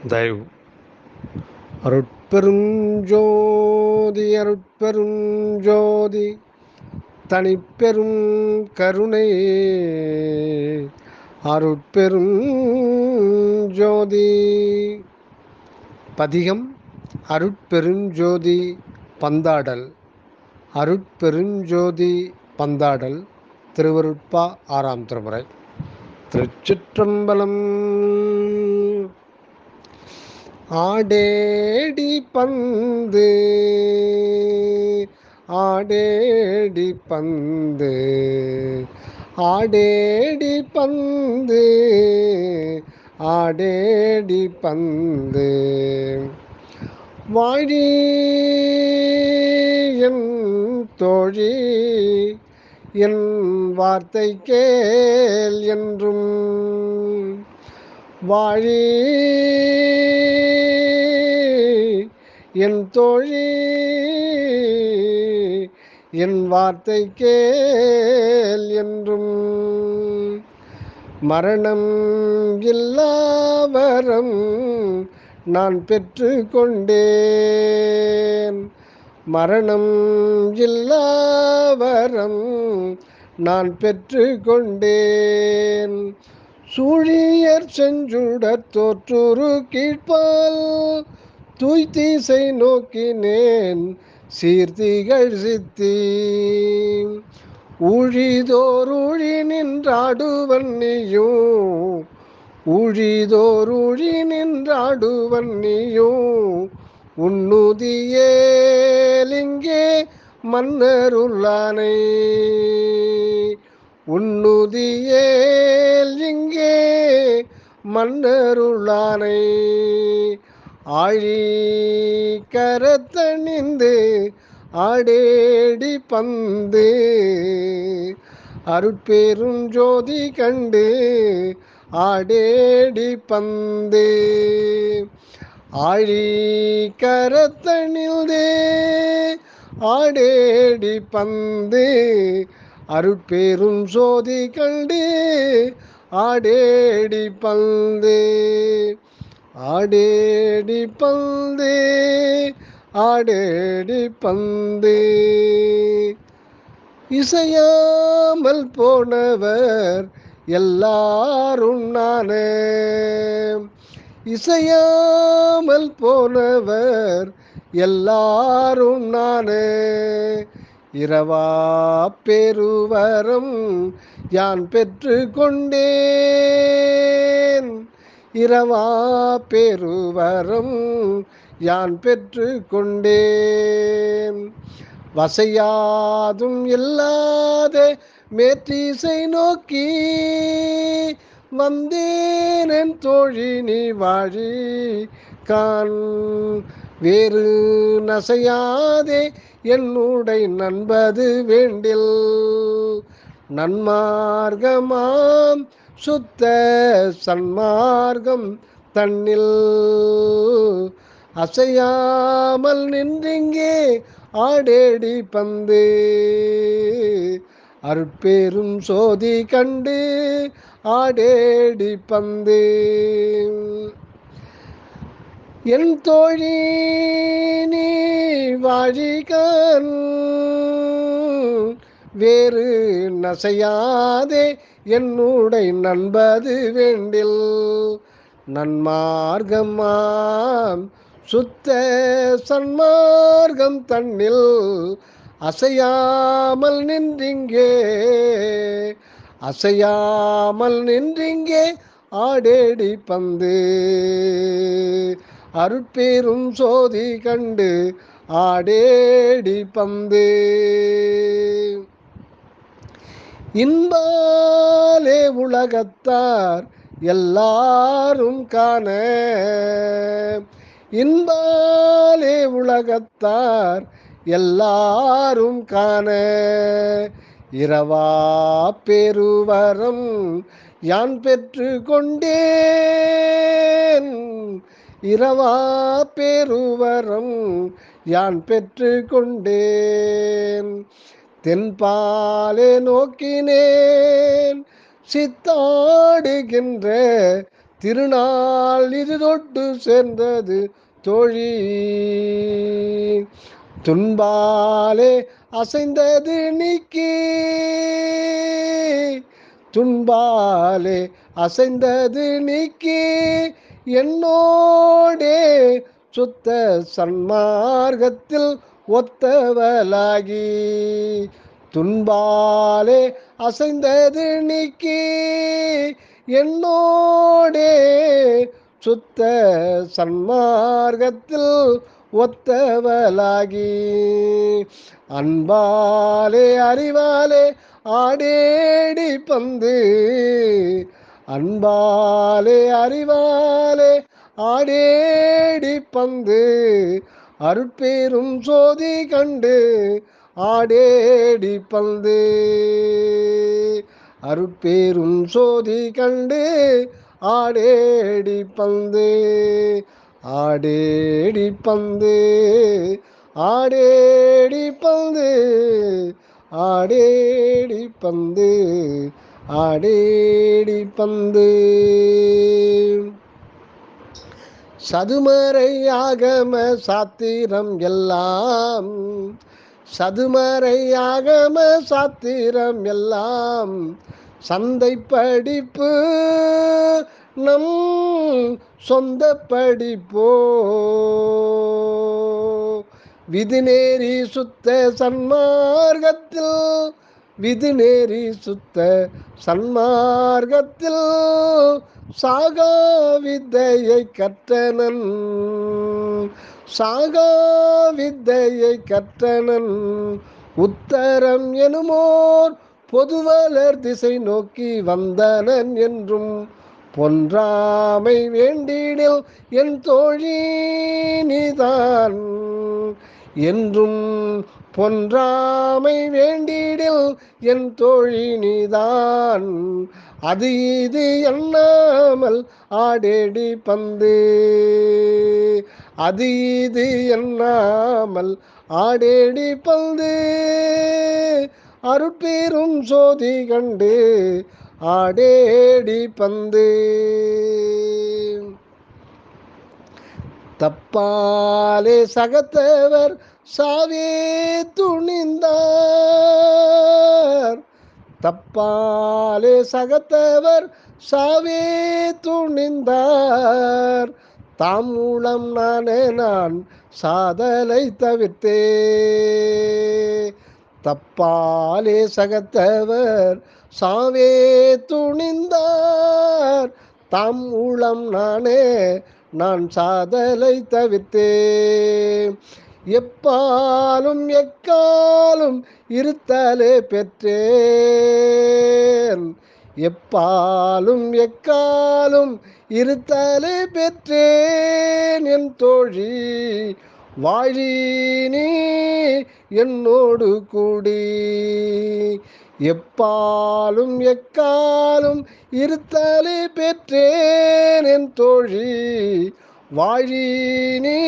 தயவு அருட்பெருஞ்சோதி அருட்பெருஞ்சோதி தனிப்பெரும் கருணை அருட்பெரும் ஜோதி. பதிகம் அருட்பெருஞ்சோதி பந்தாடல். அருட்பெருஞ்சோதி பந்தாடல் திருவருட்பா 6ஆம் திருமுறை. திருச்சிற்றம்பலம். ஆடேடி பந்து ஆடேடி பந்து ஆடேடி பந்து ஆடேடி பந்து வாழி என் தோழி என் வார்த்தை கேள் என்றும் வாழி என் தோழி என் வார்த்தை கேள் என்றும் மரணம் இல்லாவரம் நான் பெற்று கொண்டேன். மரணம் இல்லாவரம் நான் பெற்று கொண்டேன். சூழியர் செஞ்சுடர் தோற்றுரு கீழ்ப்பால் தூய்த்தீசை நோக்கினேன் சீர்த்திகள் சித்தி. ஊழிதோர் ஊழி நின்றாடுவன் நீயும் ஊழிதோர் நின்றாடுவன் நீயும் உன்னுதியேலிங்கே மன்னருளானை. உன்னுதியேல் இங்கே மன்னருளானை. ஆழி கரத்தணிந்து ஆடேடி பந்து அருட்பெரும் ஜோதி கண்டு ஆடேடி பந்து. ஆழி கரத்தணிந்து ஆடேடி பந்து அருட்பெரும் ஜோதி கண்டு ஆடேடி பந்து. ஆடேடி பந்து ஆடேடி பந்து. இசையாமல் போனவர் எல்லாரும் நானே. இசையாமல் போனவர் எல்லாரும் நானே. இரவா பெருவரம் யான் பெற்று கொண்டேன். இரவா பெருவரம் யான் பெற்று கொண்டேன். வசையாதும் இல்லாத மேற்றிசை நோக்கி வந்தேன் தோழி நீ வாழி கான். வேறு நசையாதே என்னுடை நண்பது வேண்டில். நன்மார்க்கமாம் சுத்த சன்மார்க்கம் தன்னில் அசையாமல் நின்றிங்கே ஆடேடி பந்து அருட்பெரும் சோதி கண்டு ஆடேடி பந்து. என் தோழி நீ வாழிகான் வேறு நசையாதே என்னுடை நண்பது வேண்டில். நன்மார்க்கமாம் சுத்த சன்மார்க்கம் தன்னில் அசையாமல் நின்றிங்கே அசையாமல் நின்றிங்கே ஆடேடி பந்து அருட்பெரும் சோதி கண்டு ஆடேடி பந்து. இன்பாலே உலகத்தார் எல்லாரும் காண. இன்பாலே உலகத்தார் எல்லாரும் காண. இரவா பெருவரம் யான் பெற்று கொண்டேன். இரவா பெருவரம் யான் பெற்று கொண்டேன். தென்பாலே நோக்கினேன் சித்தாடுகின்ற திருநாள் இது தொட்டு சேர்ந்தது தோழி. துன்பாலே அசைந்தது நீக்கி, துன்பாலே அசைந்தது நீக்கி, என்னோடே சுத்த சன்மார்க்கத்தில் ஒத்தவளாகி. துன்பாலே அசைந்தது நீக்கி, என்னோடே சுத்த சன்மார்க்கத்தில் ஒத்தவளாகி. அன்பாலே அறிவாலே ஆடேடி பந்து, அன்பாலே அறிவாலே ஆடேடி பந்து, அருட்பெரும் சோதி கண்டு ஆடேடி பந்து, அருட்பெரும் சோதி கண்டு ஆடேடி பந்து, ஆடேடி பந்து, ஆடேடி பந்து, ஆடேடி பந்து, ஆடேடி பந்து. சதுமறை ஆகம சாத்திரம் எல்லாம், சதுமறை ஆகம சாத்திரம் எல்லாம் சந்தை படிப்பு நம் சொந்த படிப்போ. விதிநேரி சுத்த சன்மார்க்கத்தில், விதிநேரி சுத்த சன்மார்க்கத்தில் சாகா வித்தையை கற்றனன், சாகா வித்தையை கற்றனன். உத்தரம் எனுமோர் பொதுவலர் திசை நோக்கி வந்தனன் என்றும் பொன்றாமை வேண்டிடில் என் தோழி நீதான், என்றும் பொன்றாமை வேண்டிடில் என் தோழி நீதான். அது இது எண்ணாமல் ஆடேடி பந்து, அது இது எண்ணாமல் ஆடேடி பந்து, அருட்பெரும் சோதி கண்டு ஆடேடி பந்து. தப்பாலே சகத்தவர் சாவே துணிந்தார், தப்பாலே சகத்தவர் சாவே துணிந்தார். தாம் மூலம் நானே நான் சாதலை தவிர்த்தே, தப்பாலே சகத்தவர் சாவே துணிந்தார். தாம் மூலம் நானே நான் சாதலை தவிர்த்தே. எப்பாலும் எக்காலும் இருத்தலே பெற்றேன், எப்பாலும் எக்காலும் இருத்தலே பெற்றேன். என் தோழி வாழி நீ என்னோடு கூடி, எப்பாலும் எக்காலும் இருத்தலே பெற்றேன். என் தோழி வாழி நீ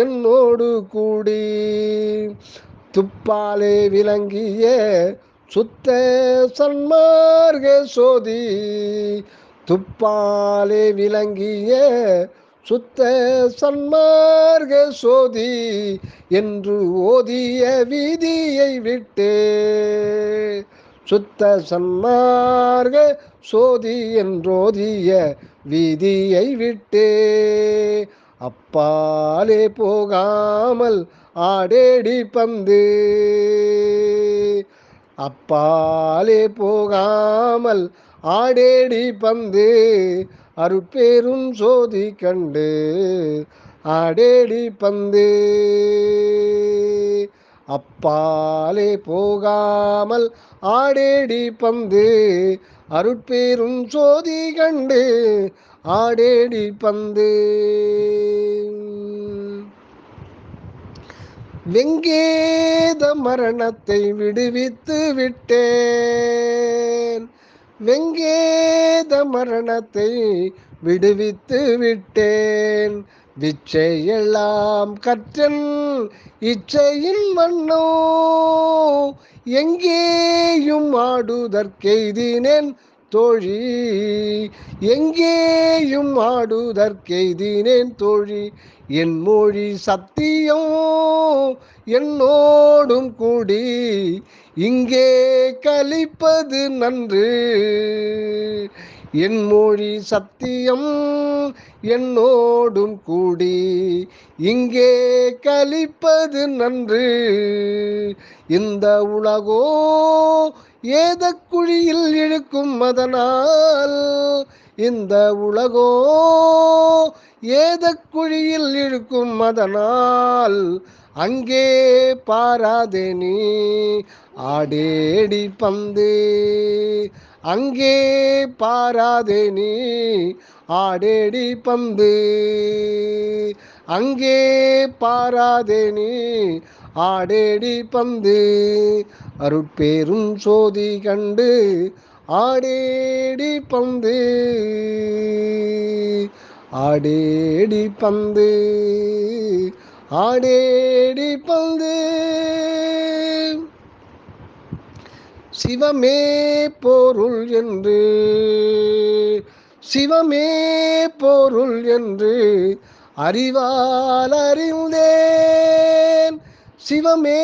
என்னோடு கூடி. துப்பாலே விளங்கிய சுத்த சன்மார்க்க சோதி, துப்பாலே விளங்கிய சுத்த சன்மார்க்க சோதி என்று ஓதிய வீதியை விட்டே, சுத்த சன்மார்க்க சோதி என்றோதிய வீதியை விட்டே. அப்பாலே போகாமல் ஆடேடி பந்து, அப்பாலே போகாமல் ஆடேடி பந்து, அருட்பெரும் சோதி கண்டு ஆடேடி பந்து. அப்பாலே போகாமல் ஆடேடி பந்து, அருட்பெரும் சோதி கண்டு ஆடேடி பந்து. வெங்கேத மரணத்தை விடுவித்து விட்டேன், வெங்கேத மரணத்தை விடுவித்து விட்டேன். விச்சையெல்லாம் கற்றன் இச்சையின் மன்னோ, எங்கேயும் ஆடுதற்கெய்தினேன் தோழி, எங்கேயும் ஆடுதற்கெய்தினேன் தோழி. என் மொழி சத்தியம் என்னோடும் கூடி இங்கே கழிப்பது நன்று. என் மொழி சத்தியம் என்னோடும் கூடி இங்கே கழிப்பது நன்று. இந்த உலகோ ஏதக்குழியில் இழுக்கும் அதனால், இந்த உலகோ ஏதக்குழியில் இழுக்கும் அதனால், அங்கே பாராதே நீ ஆடேடி பந்து. அங்கே பாராதே நீ ஆடேடி பந்து. அங்கே பாராதே நீ ஆடேடி பந்து. அருட்பேரும் சோதி கண்டு ஆடேடி பந்து. ஆடேடி பந்து. ஆடேடி பந்து. சிவமே பொருள் என்று, சிவமே பொருள் என்று அறிவால் அறிந்தேன். சிவமே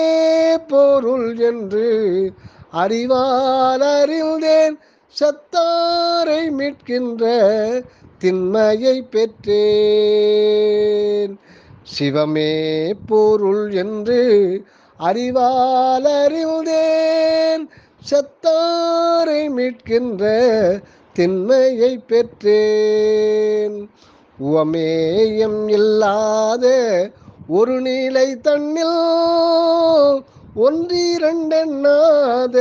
பொருள் என்று அறிவால் அறிந்தேன். செத்தாரை மீட்கின்ற திண்மையை பெற்றேன். சிவமே பொருள் என்று அறிவால் அறிந்தேன். செத்தாரை மீட்கின்ற திண்மையை பெற்றேன். உவமேயம் இல்லாத ஒரு நிலை தன்னில் ஒன்றிரண்டெண்ணாத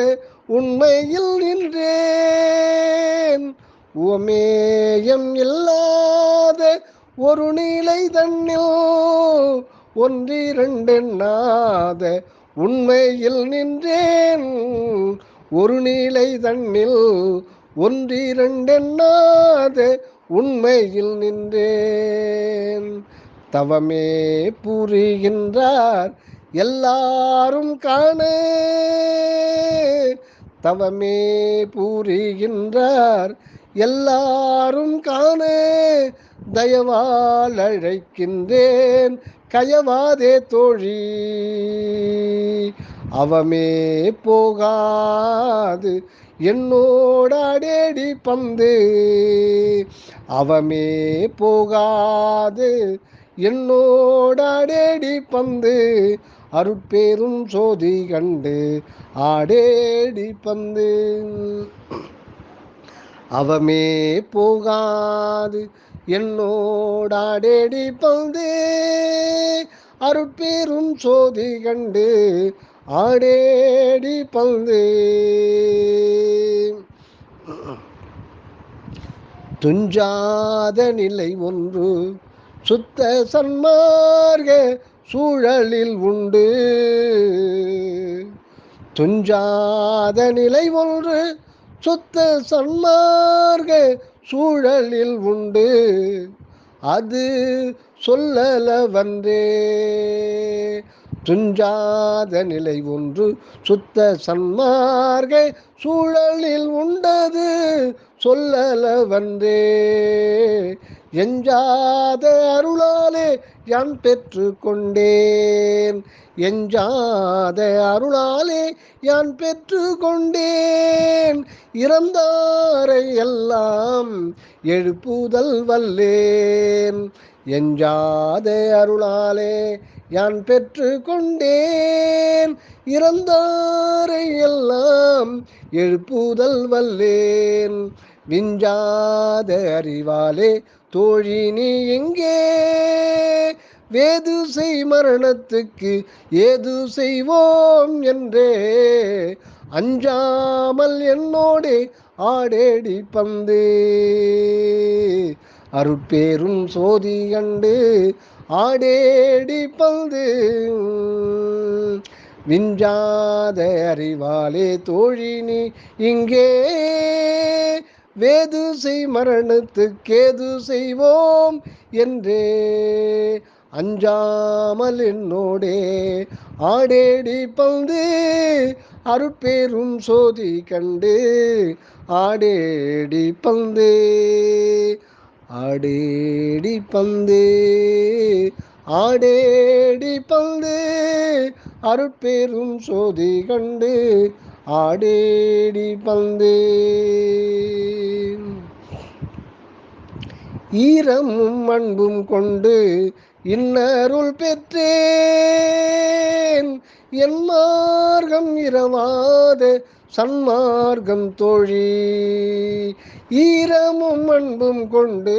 உண்மையில் நின்றேன். உவமேயம் இல்லாத ஒரு நிலை தன்னில் ஒன்றிரண்டெண்ணாத உண்மையில் நின்றேன். ஒரு நிலை தன்னில் ஒன்றிரண்டெண்ணாத உண்மையில் நின்றேன். தவமே புரிகின்றார் எல்லாரும் காண, தவமே புரிகின்றார் எல்லாரும் காண, தயவால் அழைக்கின்றேன் கயவாதே தோழி. அவமே போகாது என்னோடாடேடி பந்து. அவமே போகாது என்னோடாடேடி பந்து. அருட்பேரும் சோதி கண்டு ஆடேடி பந்து. அவமே போகாது என்னோடாடேடி பந்து. அருட்பேரும் சோதி கண்டு ஆடேடி பந்து. துஞ்சாத நிலை ஒன்று சுத்த சன்மார்க்க சூழலில் உண்டு. துஞ்சாத நிலை ஒன்று சுத்த சன்மார்க்க சூழலில் உண்டு. அது சொல்லலவன்றே. துஞ்சாத நிலை ஒன்று சுத்த சன்மார்க்க சூழலில் உண்டது சொல்லலவன்றே. எஞ்சாத அருளாலே யான் பெற்று கொண்டேன். எஞ்சாத அருளாலே யான் பெற்று கொண்டேன். இறந்தாரை எல்லாம் எழுப்புதல் வல்லேன். எஞ்சாத அருளாலே யான் பெற்று கொண்டேன். இறந்தாரை எல்லாம் எழுப்புதல் வல்லேன். விஞ்சாத அறிவாலே தோழி நீ எங்கே? வேது செய் மரணத்துக்கு ஏது செய்வோம் என்றே அஞ்சாமல் என்னோடே ஆடேடி பந்து. அருட்பேரும் சோதி கண்டு ஆடேடி பந்து. விஞ்சாத அறிவாலே தோழி நீ இங்கே, வேது செய் மரணத்துக்கேது செய்வோம் என்றே அஞ்சாமல் என்னோடே ஆடேடி பந்து. அருட்பெரும் சோதி கண்டு ஆடேடி பந்து ஆடேடி பந்து ஆடேடி பந்து அருட்பெரும் சோதி கண்டு ஆடேடி பந்து ஈரமும் அன்பும் கொண்டு இன்னருள் பெற்றேன் என் மார்க்கம் இரவாத சன்மார்க்கம் தோழி ஈரமும் அன்பும் கொண்டு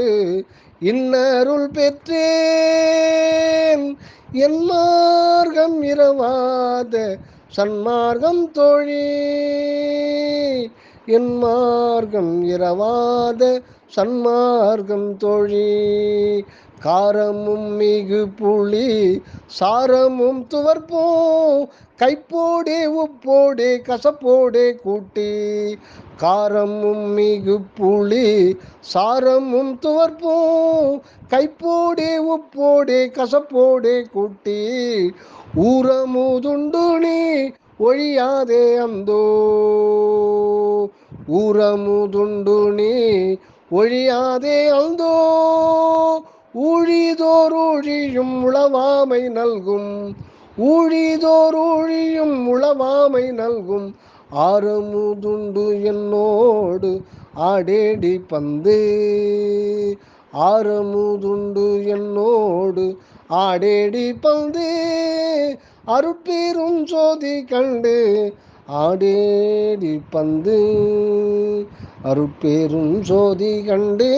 இன்னருள் பெற்றேன் என் மார்க்கம் இரவாத சன்மார்க்கம் தோழி என் மார்க்கம் இரவாத சன்மார்க்கம் தோழி காரமும் மிகு புளி சாரமும் துவர்ப்போம் கைப்போடே உப்போடே கசப்போடே கூட்டி காரமும் மிகு புளி சாரமும் துவர்ப்போம் கைப்போடே உப்போடே கசப்போடே கூட்டி ஊரமுதுண்டு நீ ஒழியாதே அந்தோ ஊரமுதுண்டு நீ ஒழியாதே அந்தோ ஊழிதோர் ஊழியும் உளவாமை நல்கும் ஊழிதோர் ஊழியும் உளவாமை நல்கும் ஆரமுதுண்டு என்னோடு ஆடேடி பந்து ஆரமுதுண்டு என்னோடு ஆடேடி பந்து அருட்பெரும் சோதி கண்டு ஆடேடி பந்து அருட்பெரும் சோதி கண்டு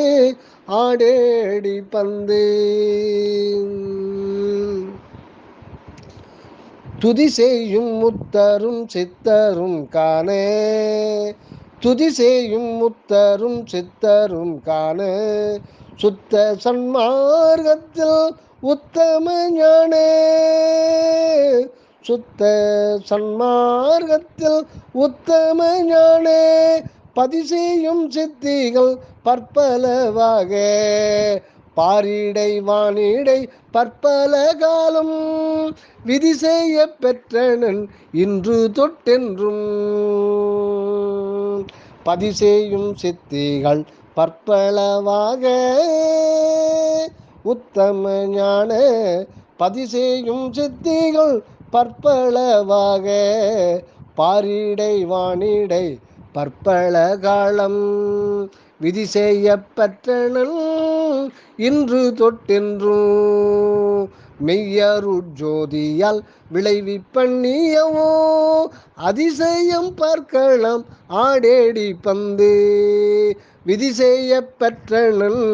ஆடேடி பந்து துதி செய்யும் முத்தரும் சித்தரும் காண துதி செய்யும் முத்தரும் சித்தரும் காண சுத்த சன்மார்க்கத்தில் உத்தம ஞான சுத்த சன்மார்க்கத்தில் உத்தம ஞான பதிசெய்யும் சித்திகள் பற்பலவாக பாரிடை வானிடை பற்பல காலம் விதி செய்ய பெற்றனன் இன்று தொட்டென்றும் பதிசெய்யும் சித்திகள் பற்பலவாக உத்தம ஞான பதிசெய்யும் சித்திகள் பற்பலவாக பாரிடை வானிடை பற்பல காலம் விதி செய்ய பெற்றனன் இன்று தொட்டென்றும் மெய்யருட்ஜோதியால் விளைவிப்பண்ணியவோ அதிசயம் பார்க்கலாம் ஆடேடி பந்து விதி செய்ய பெற்றனன்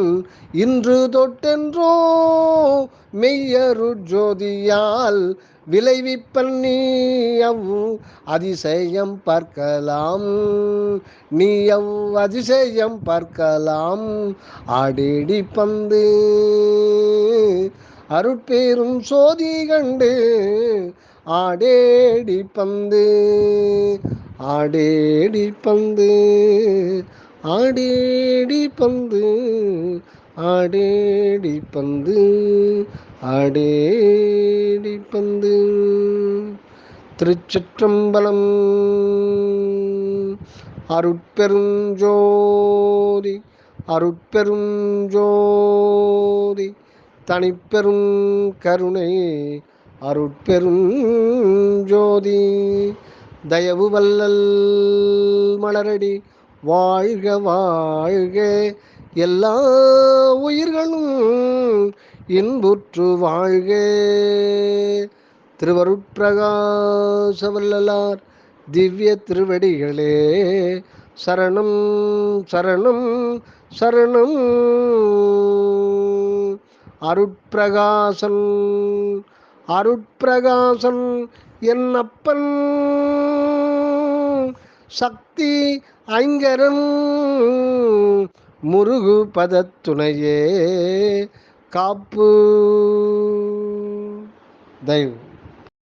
இன்று தொட்டென்றோ மெய்யருட்ஜோதியால் விளைவிப்பண்ணி அதிசயம் பார்க்கலாம் நீ அதிசயம் பார்க்கலாம் ஆடேடி பந்து அருட்பெரும் சோதி கண்டு ஆடேடி பந்து ஆடேடி பந்து ஆடேடி பந்து ஆடேடி பந்து ஆடேடி பந்து திருச்சிற்றம்பலம் அருட்பெருஞ்சோதி அருட்பெருஞ்சோதி தனிப்பெரும் கருணை அருட்பெரும் ஜோதி தயவு வல்லல் மலரடி வாழ்க வாழ்க எல்லா உயிர்களும் இன்புற்று வாழ்க. திருவருட்பிரகாச வல்லலார் திவ்ய திருவடிகளே சரணம் சரணம் சரணம். அருட்பிரகாசன் அருட்பிரகாசன் என் அப்பன் சக்தி ஐங்கரன் முருகு பதத்துணையே காப்பு. தயவு